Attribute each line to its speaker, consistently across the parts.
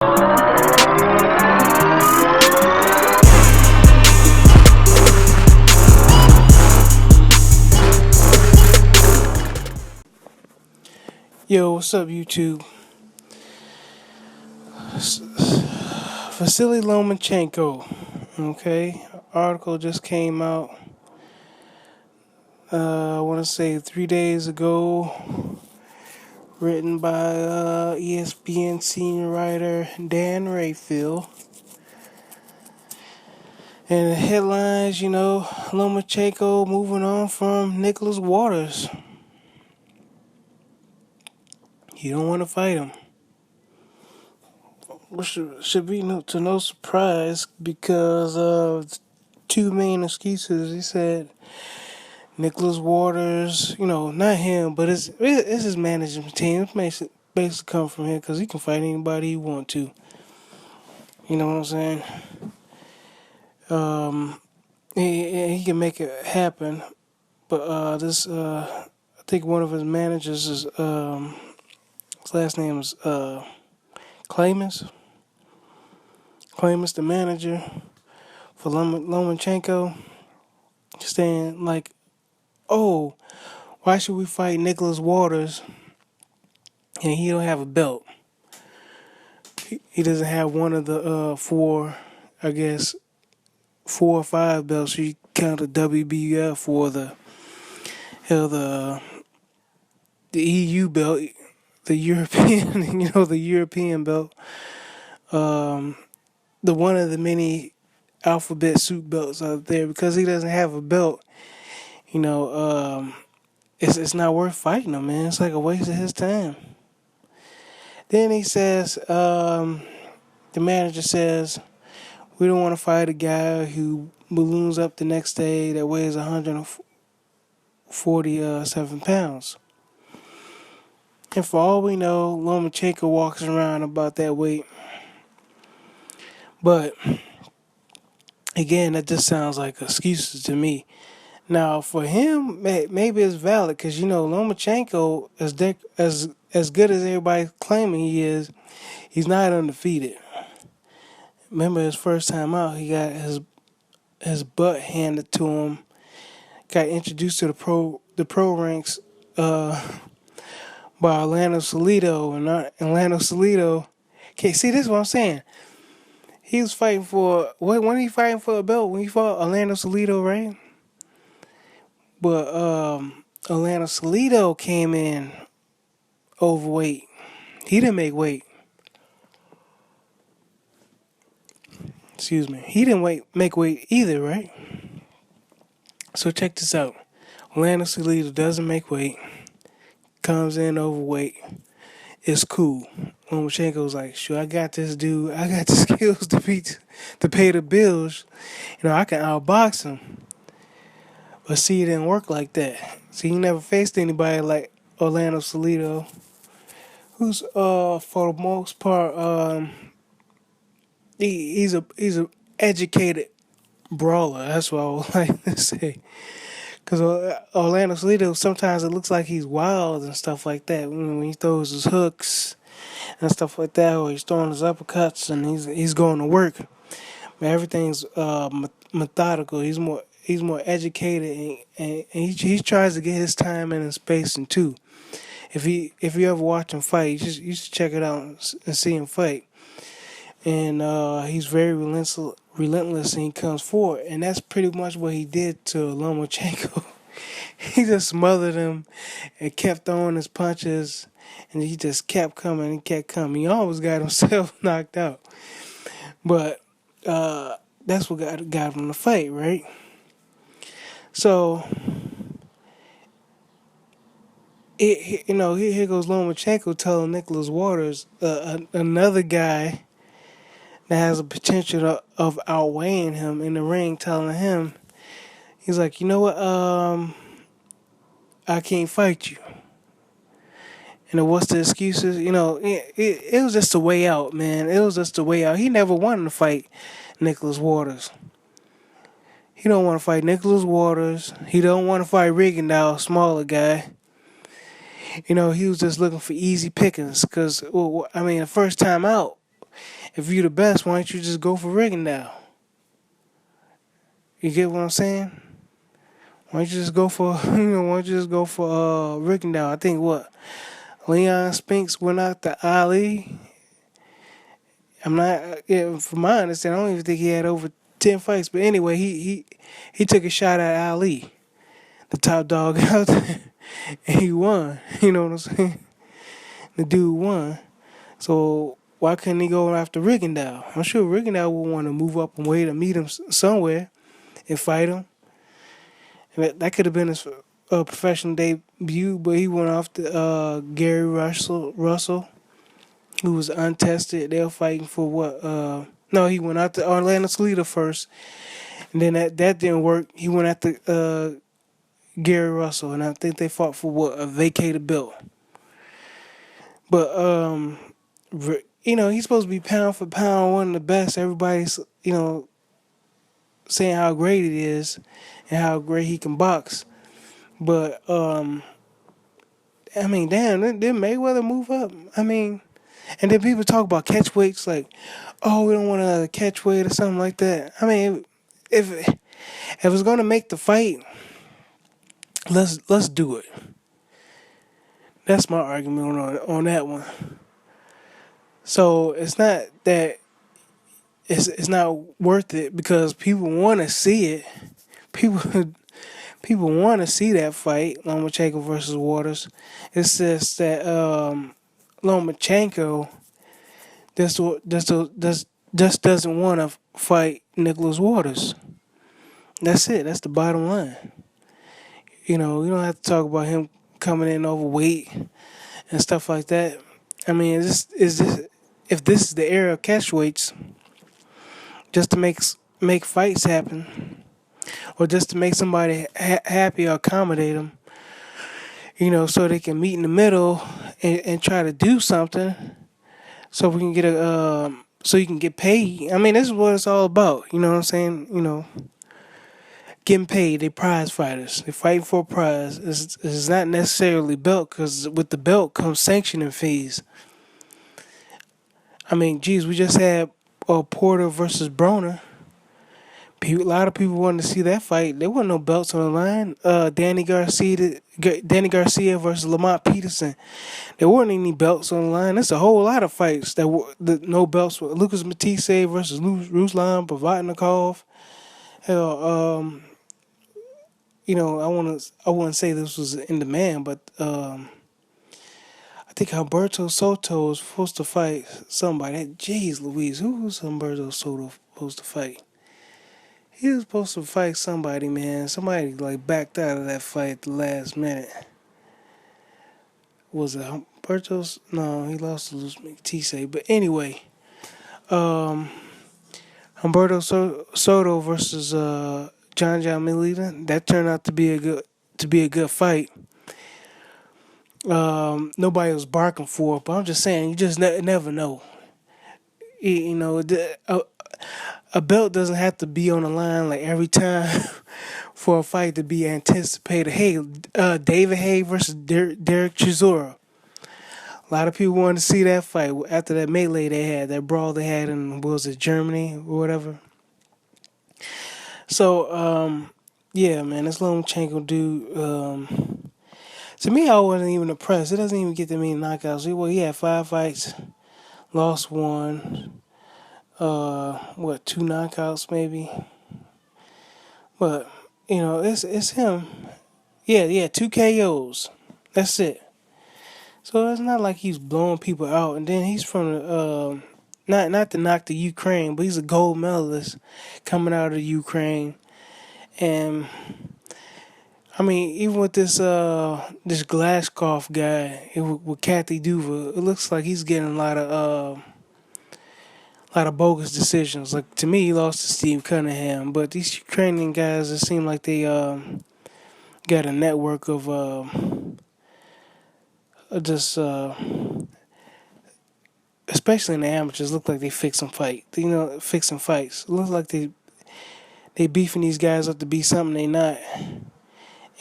Speaker 1: Yo, what's up, YouTube? Vasyl Lomachenko. Okay, article just came out. I want to say 3 days ago, written by ESPN senior writer Dan Rayfield. And the headlines, Lomachenko moving on from Nicholas Waters. You don't want to fight him. Which should be to no surprise because of two main excuses. He said Nicholas Waters, not him, but it's his management team. It makes it basically come from him because he can fight anybody he want to. You know what I'm saying? He can make it happen, but I think one of his managers is his last name is Clamus. Clamus, the manager for Lomachenko, saying like, "Oh, why should we fight Nicholas Waters and he don't have a belt? He doesn't have one of the four, I guess, 4 or 5 belts. You count the WBF for the EU belt, the European, the European belt, the one of the many alphabet soup belts out there. Because he doesn't have a belt, it's not worth fighting him, man. It's like a waste of his time." Then he says, the manager says, "We don't want to fight a guy who balloons up the next day that weighs 147 pounds. And for all we know, Lomachenko walks around about that weight. But again, that just sounds like excuses to me. Now, for him, maybe it's valid because Lomachenko, as good as everybody's claiming he is, he's not undefeated. Remember his first time out, he got his butt handed to him. Got introduced to the pro ranks by Orlando Salido, and Orlando Salido. Okay, see, this is what I'm saying. He was fighting for when he fighting for a belt when he fought Orlando Salido, right? But Orlando Salido came in overweight. He didn't make weight. Excuse me. He didn't make weight either, right? So check this out. Orlando Salido doesn't make weight. Comes in overweight. It's cool. Lomachenko's like, sure, I got this dude. I got the skills to pay the bills. I can outbox him. But see, it didn't work like that. See, he never faced anybody like Orlando Salido, who's for the most part he's a educated brawler. That's what I would like to say. Because Orlando Salido, sometimes it looks like he's wild and stuff like that when he throws his hooks and stuff like that, or he's throwing his uppercuts and he's going to work. But everything's methodical. He's more educated and he tries to get his time and his spacing too. If you ever watch him fight, you should check it out and see him fight. And he's very relentless and he comes forward. And that's pretty much what he did to Lomachenko. He just smothered him and kept throwing his punches. And he just kept coming and kept coming. He almost got himself knocked out. But that's what got him to fight, right? So, here goes Lomachenko telling Nicholas Waters, another guy that has a potential of outweighing him in the ring, telling him, he's like, you know what, I can't fight you. What's the excuses? It was just a way out, man. It was just a way out. He never wanted to fight Nicholas Waters. He don't want to fight Nicholas Waters. He don't want to fight Rigondeaux, smaller guy. He was just looking for easy pickings because, the first time out, if you're the best, why don't you just go for Rigondeaux? You get what I'm saying? Why don't you just go for why don't you just go for Rigondeaux? I think what Leon Spinks went out to Ali. I'm not from my understanding. I don't even think he had over 10 fights. But anyway, he took a shot at Ali, the top dog out there, and he won. You know what I'm saying? The dude won. So why couldn't he go after Rigondeaux? I'm sure Rigondeaux would want to move up and way to meet him somewhere and fight him. And that could have been his professional debut, but he went off to Gary Russell, who was untested. They were fighting for what? No, he went out to Orlando Salido first, and then that didn't work. He went after Gary Russell, and I think they fought for what? A vacated belt. But he's supposed to be pound for pound one of the best. Everybody's saying how great it is and how great he can box. But I mean, damn, did Mayweather move up? I mean, and then people talk about catch weights like, oh, we don't want to catch weight or something like that. I mean, if it's gonna make the fight, let's do it. That's my argument on that one. So it's not that it's not worth it because people want to see it. People want to see that fight, Lomachenko versus Waters. It's just that Lomachenko just doesn't want to fight Nicholas Waters. That's it. That's the bottom line. We don't have to talk about him coming in overweight and stuff like that. I mean, if this is the era of catchweights, just to make fights happen, or just to make somebody happy or accommodate them, so they can meet in the middle and try to do something, so we can get so you can get paid. I mean, this is what it's all about. You know what I'm saying? Getting paid. They prize fighters. They fighting for a prize. It's not necessarily belt, because with the belt comes sanctioning fees. I mean, geez, we just had Porter versus Broner. A lot of people wanted to see that fight. There wasn't no belts on the line. Danny Garcia versus Lamont Peterson. There weren't any belts on the line. There's a whole lot of fights that were no belts. Lucas Matisse versus Ruslan Provodnikov. Hell, I wouldn't say this was in demand, but I think Humberto Soto was supposed to fight somebody. Jeez Louise, who was Humberto Soto supposed to fight? He was supposed to fight somebody, man. Somebody backed out of that fight at the last minute. Was it Humberto's? No, he lost to Luis Matisse. But anyway, Humberto Soto versus John Milita. That turned out to be a good fight. Nobody was barking for it, but I'm just saying, you just never know. A belt doesn't have to be on the line every time for a fight to be anticipated. Hey, David Haye versus Derek Chisora. A lot of people wanted to see that fight after that melee they had, that brawl they had in, was it, Germany or whatever. So, yeah, man, this Lomachenko dude, to me, I wasn't even impressed. It doesn't even get that many knockouts. Well, he had 5 fights, lost 1. 2 knockouts maybe. But, it's him. Yeah, 2 KOs. That's it. So it's not like he's blowing people out. And then he's from the, not to knock the Ukraine, but he's a gold medalist coming out of the Ukraine. And I mean, even with this Glashkov guy, with Kathy Duva, it looks like he's getting a lot of bogus decisions. Like, to me, he lost to Steve Cunningham. But these Ukrainian guys, it seem like they got a network of just, especially in the amateurs, look like they fixing fights. It looks like they beefing these guys up to be something they not.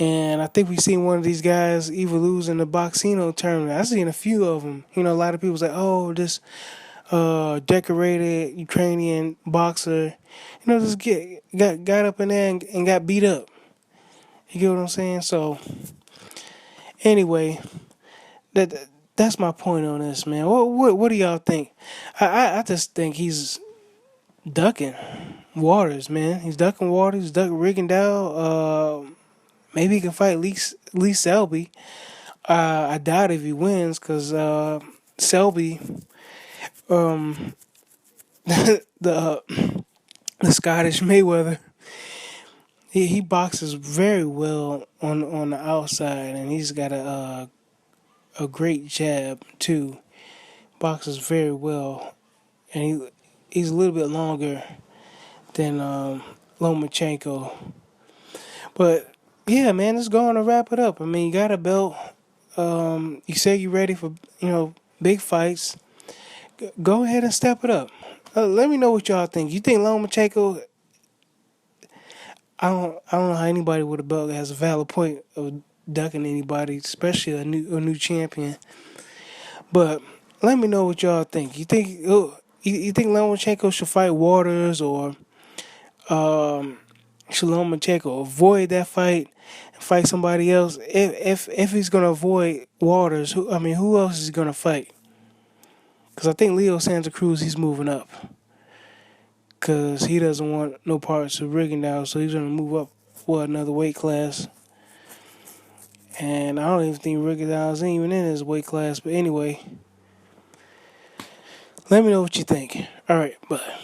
Speaker 1: And I think we seen one of these guys even lose in the Boxino tournament. I seen a few of them. A lot of people was like, oh, this decorated Ukrainian boxer, just got up in there and got beat up. You get what I'm saying? So anyway, that's my point on this, man. What do y'all think? I just think he's ducking waters, man. He's ducking waters. He's ducking Rigondeaux. Maybe he can fight Lee Selby. I doubt if he wins because Selby, um, the the Scottish Mayweather, he boxes very well on the outside, and he's got a great jab too. Boxes very well, and he's a little bit longer than Lomachenko. But yeah, man, let's go on and wrap it up. I mean, you got a belt. You say you're ready for big fights. Go ahead and step it up. Let me know what y'all think. You think Lomachenko? I don't know how anybody with a belt has a valid point of ducking anybody, especially a new champion. But let me know what y'all think. You think Lomachenko should fight Waters, or should Lomachenko avoid that fight and fight somebody else? If he's gonna avoid Waters, who else is he gonna fight? Because I think Leo Santa Cruz, he's moving up. Because he doesn't want no parts of Rigondeaux, so he's going to move up, another weight class. And I don't even think Rigondeaux's even in his weight class. But anyway, let me know what you think. All right, bye.